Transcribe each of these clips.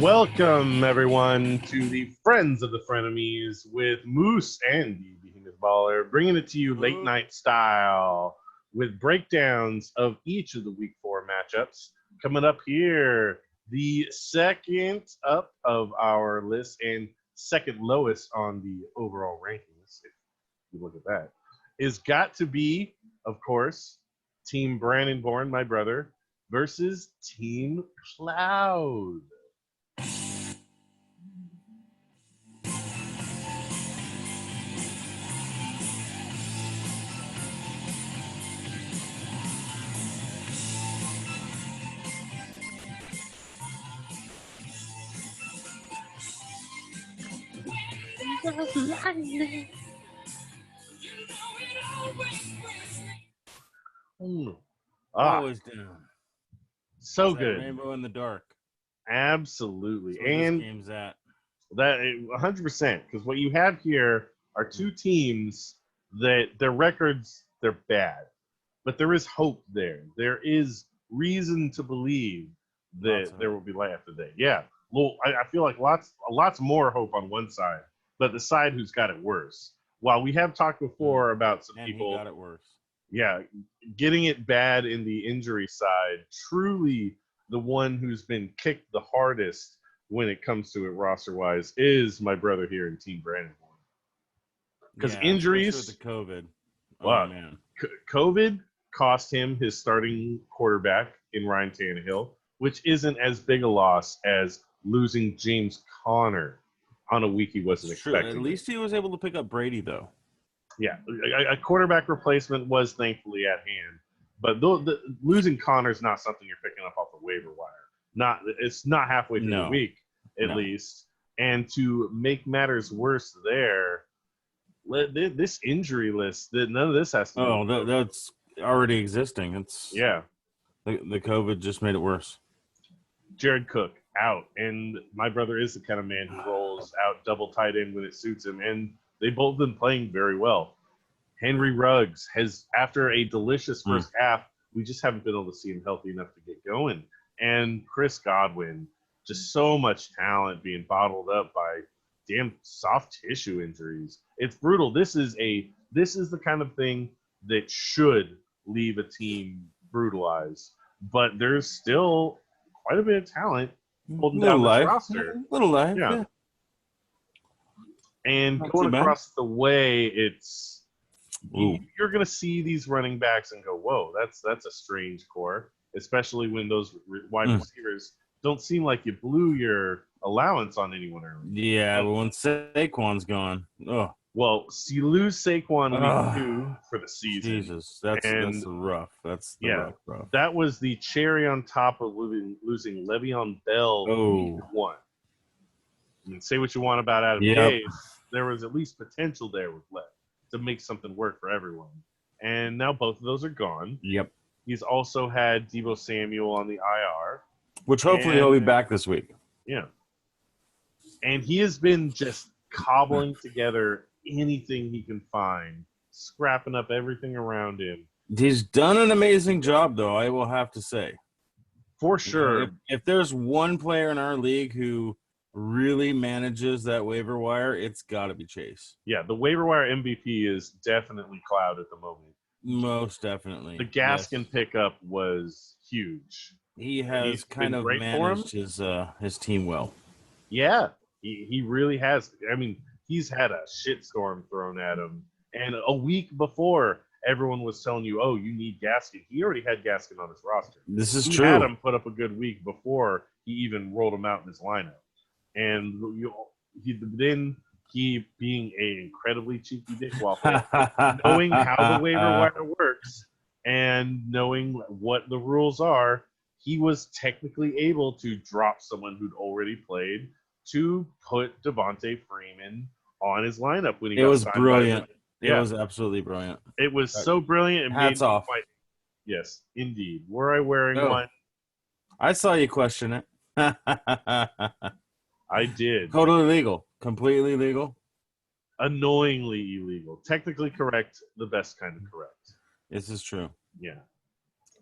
Welcome, everyone, to the Friends of the Frieniemies with Moose and the Behemoth Baller, bringing it to you late night style with breakdowns of each of the Week 4 matchups. Coming up here, the second up of our list and second lowest on the overall rankings, if you look at that, is got to be, of course, Team Brannanborn, my brother, versus Team Cloud. Always down. So good. Rainbow in the dark. Absolutely. That's where and this game's at. That 100%, because what you have here are two teams that their records, they're bad, but there is hope there. There is reason to believe that there will be light after day. Yeah. Well, I feel like lots more hope on one side, but the side who's got it worse. While we have talked before about some people, he got it worse. Yeah, getting it bad in the injury side, truly the one who's been kicked the hardest when it comes to it roster-wise is my brother here in Team Brannanborn. Because injuries... with the COVID. Wow, man. COVID cost him his starting quarterback in Ryan Tannehill, which isn't as big a loss as losing James Conner on a week he wasn't expecting. At least he was able to pick up Brady, though. Yeah, a quarterback replacement was thankfully at hand, but losing Connor is not something you're picking up off the waiver wire. It's not halfway through the week, at least. And to make matters worse, this injury list, none of this has to. Oh, that's already existing. The COVID just made it worse. Jared Cook out, and my brother is the kind of man who rolls out double tight end when it suits him, and they've both been playing very well. Henry Ruggs has, after a delicious first half, we just haven't been able to see him healthy enough to get going. And Chris Godwin, just so much talent being bottled up by damn soft tissue injuries. It's brutal. This is the kind of thing that should leave a team brutalized. But there's still quite a bit of talent holding down this roster. Little life, yeah. And going across the way, you're going to see these running backs and go, whoa, that's a strange core, especially when those wide receivers don't seem like you blew your allowance on anyone early. Yeah, but when Saquon's gone, well, so you lose Saquon week 2 for the season. Jesus, that's rough. That's rough, bro. That was the cherry on top of losing Le'Veon Bell week 1. I mean, say what you want about Adam Gase, there was at least potential there with Lev to make something work for everyone. And now both of those are gone. Yep. He's also had Deebo Samuel on the IR. Which hopefully he'll be back this week. Yeah. And he has been just cobbling together anything he can find, scrapping up everything around him. He's done an amazing job, though, I will have to say. For sure. If there's one player in our league who really manages that waiver wire, it's got to be Chase. Yeah, the waiver wire MVP is definitely Cloud at the moment. Most definitely. The Gaskin pickup was huge. He has kind of managed his team well. Yeah, he really has. I mean, he's had a shitstorm thrown at him. And a week before, everyone was telling you, oh, you need Gaskin. He already had Gaskin on his roster. This is true. He had him put up a good week before he even rolled him out in his lineup. And then he, being an incredibly cheeky dickwaffle, knowing how the waiver wire works and knowing what the rules are, he was technically able to drop someone who'd already played to put Devontae Freeman on his lineup when he got was brilliant. It was absolutely brilliant. It was so brilliant. Hats off. Yes, indeed. Were I wearing one? I saw you question it. I did. Totally legal. Completely legal. Annoyingly illegal. Technically correct. The best kind of correct. This is true. Yeah.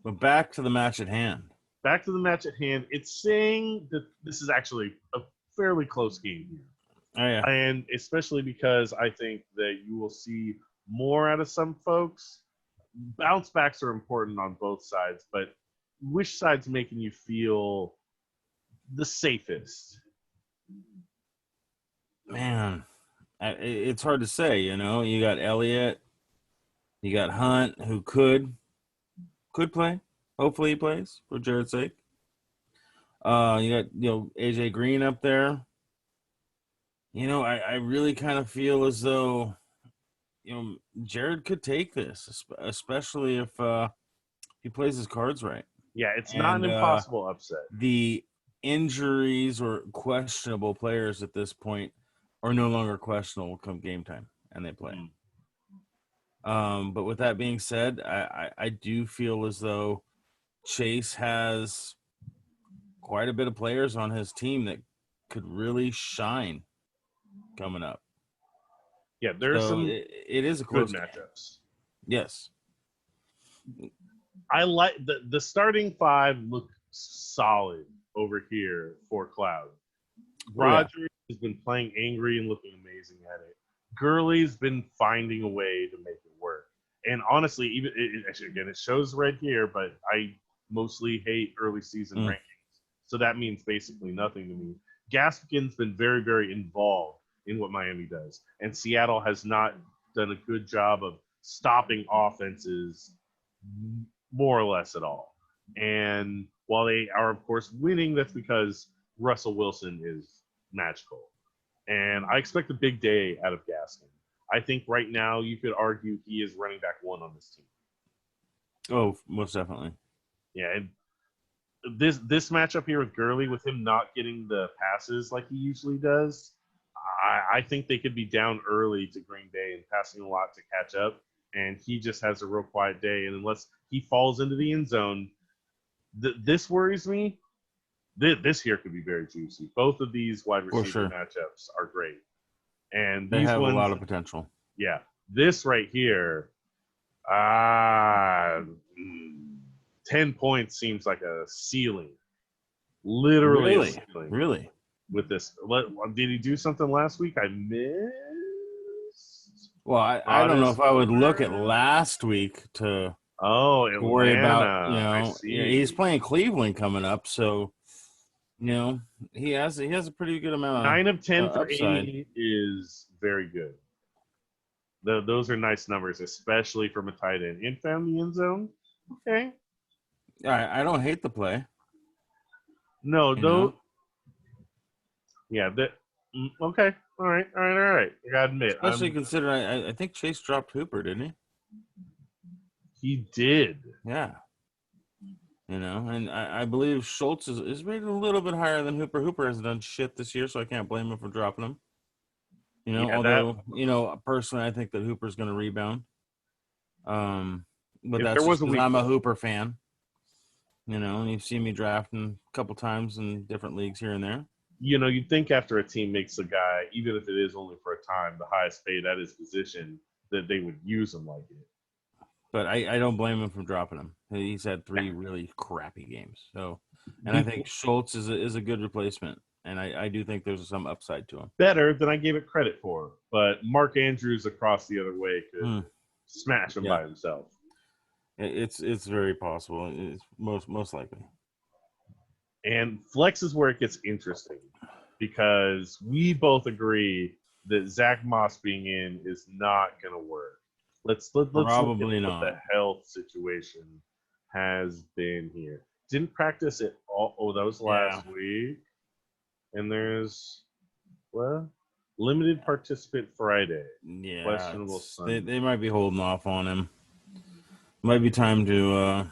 But back to the match at hand. back to the match at hand. It's saying that this is actually a fairly close game here. Oh, yeah. And especially because I think that you will see more out of some folks. Bounce backs are important on both sides, but which side's making you feel the safest? Man, it's hard to say, you know. You got Elliott, you got Hunt, who could play. Hopefully he plays for Jared's sake. You got, AJ Green up there. I really kind of feel as though, Jared could take this, especially if he plays his cards right. Yeah, it's not an impossible upset. The injuries or questionable players at this point are no longer questionable come game time, and they play. But with that being said, I do feel as though Chase has quite a bit of players on his team that could really shine coming up. Yeah, there's some it is a good close matchups. Yes. I like the starting five look solid over here for Cloud. Rogers has been playing angry and looking amazing at it. Gurley's been finding a way to make it work. And honestly, it shows right here, but I mostly hate early season rankings. So that means basically nothing to me. Gaskin's been very, very involved in what Miami does. And Seattle has not done a good job of stopping offenses more or less at all. And while they are, of course, winning, that's because Russell Wilson is magical. And I expect a big day out of Gaskin. I think right now you could argue he is running back one on this team. Oh, most definitely. Yeah, and this matchup here with Gurley, with him not getting the passes like he usually does, I think they could be down early to Green Bay and passing a lot to catch up. And he just has a real quiet day. And unless he falls into the end zone, this worries me. This here could be very juicy. Both of these wide receiver matchups are great. And they these have ones, a lot of potential. Yeah. This right here, 10 points seems like a ceiling. Literally a ceiling. Really? With this. Did he do something last week I missed? Well, I don't know if I would look at last week to worry about, he's playing Cleveland coming up, so he has a pretty good amount of 9 of 10 for upside. 80 is very good. Those are nice numbers, especially from a tight end. And found the end zone. Okay. I don't hate the play. No, though. Yeah. Okay. All right. I gotta admit, especially considering I think Chase dropped Hooper, didn't he? He did. Yeah. And I believe Schultz is rated a little bit higher than Hooper. Hooper hasn't done shit this year, so I can't blame him for dropping him. Although, personally, I think that Hooper's going to rebound. But that's just because I'm a Hooper fan. And you've seen me drafting a couple times in different leagues here and there. You'd think after a team makes a guy, even if it is only for a time, the highest paid at his position, that they would use him like it. But I don't blame him for dropping him. He's had 3 really crappy games. So, and I think Schultz is a good replacement. And I do think there's some upside to him. Better than I gave it credit for. But Mark Andrews across the other way could smash him by himself. It's very possible. It's most likely. And flex is where it gets interesting because we both agree that Zach Moss being in is not going to work. Let's probably look at not. What the health situation has been here. Didn't practice it all. Oh, that was last week. And there's limited participant Friday. Yeah, questionable Sunday. They might be holding off on him. Might be time to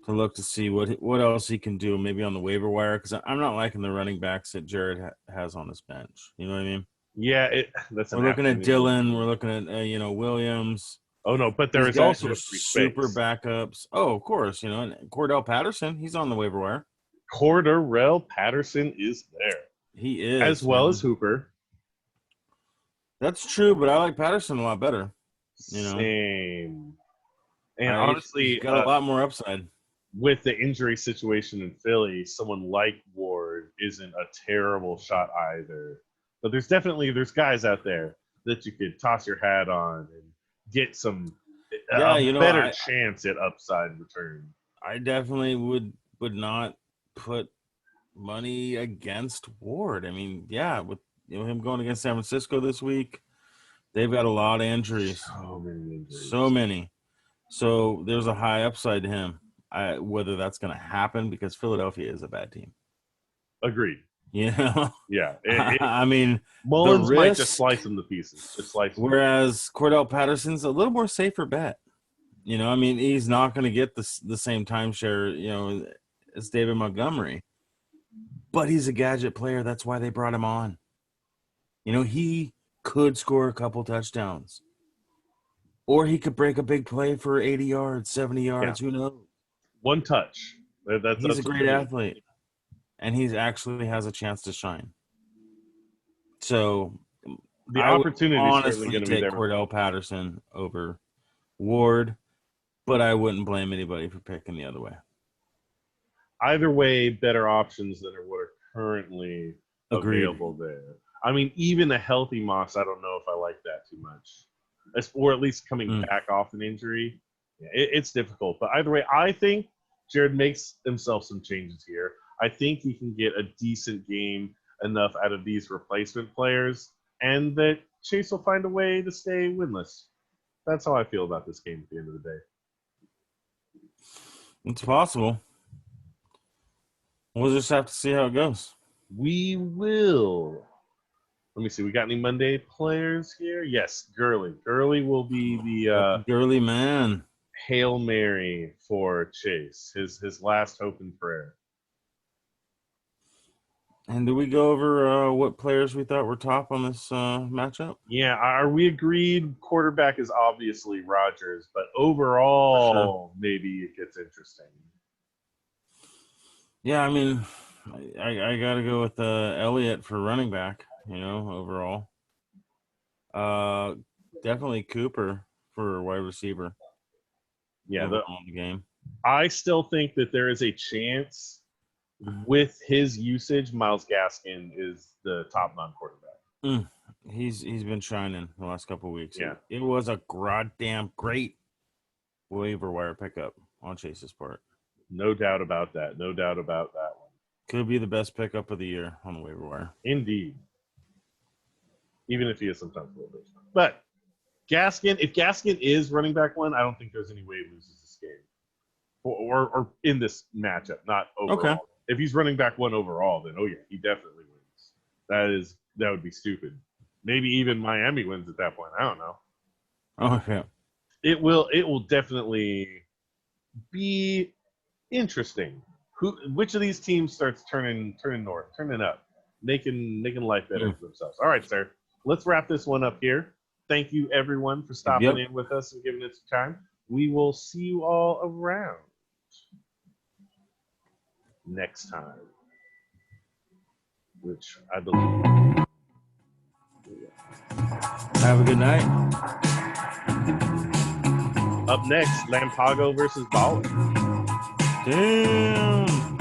look to see what else he can do, maybe on the waiver wire, because I'm not liking the running backs that Jared has on his bench. You know what I mean? Yeah, we're looking at Dylan. We're looking at Williams. Oh no, but there is also super backups. Oh, of course, and Cordell Patterson. He's on the waiver wire. Cordarrelle Patterson is there. He is, as well as Hooper. That's true, but I like Patterson a lot better. Same. And honestly, he's got a lot more upside. with the injury situation in Philly, someone like Ward isn't a terrible shot either. But there's guys out there that you could toss your hat on and get a better chance at upside return. I definitely would not put money against Ward. I mean, yeah, with him going against San Francisco this week, they've got a lot of injuries. So many. So there's a high upside to him. Whether that's going to happen, because Philadelphia is a bad team. Agreed. Yeah. I mean, Mullins might just slice him to pieces. Whereas Cordell Patterson's a little more safer bet. I mean, he's not going to get the same timeshare, as David Montgomery. But he's a gadget player. That's why they brought him on. He could score a couple touchdowns. Or he could break a big play for 80 yards, 70 yards. Who knows? One touch. He's a great athlete. And he actually has a chance to shine. So the opportunity is honestly going to be there. Cordell Patterson over Ward, but I wouldn't blame anybody for picking the other way. Either way, better options than what are currently available there. I mean, even a healthy Moss, I don't know if I like that too much. Or at least coming back off an injury. It's difficult. But either way, I think Jared makes himself some changes here. I think he can get a decent game enough out of these replacement players, and that Chase will find a way to stay winless. That's how I feel about this game at the end of the day. It's possible. We'll just have to see how it goes. We will. Let me see. We got any Monday players here? Yes, Gurley. Gurley will be the Gurley man. Hail Mary for Chase. His last hope and prayer. And did we go over what players we thought were top on this matchup? Yeah, are we agreed? Quarterback is obviously Rodgers, but overall, maybe it gets interesting. Yeah, I mean, I got to go with Elliott for running back, overall. Definitely Cooper for wide receiver. Yeah, the game. I still think that there is a chance with his usage, Myles Gaskin is the top non-quarterback. He's been shining the last couple of weeks. Yeah. It was a goddamn great waiver wire pickup on Chase's part. No doubt about that. No doubt about that one. Could be the best pickup of the year on the waiver wire. Indeed. Even if he is sometimes a little bit. But if Gaskin is running back one, I don't think there's any way he loses this game. Or in this matchup, not overall. Okay. If he's running back one overall, then he definitely wins. That would be stupid. Maybe even Miami wins at that point. I don't know. Okay. It will definitely be interesting. Which of these teams starts turning north, turning up, making life better for themselves? All right, sir. Let's wrap this one up here. Thank you, everyone, for stopping in with us and giving us some time. We will see you all around next time, which I believe. Have a good night. Up next, Lampago versus Baller. Damn.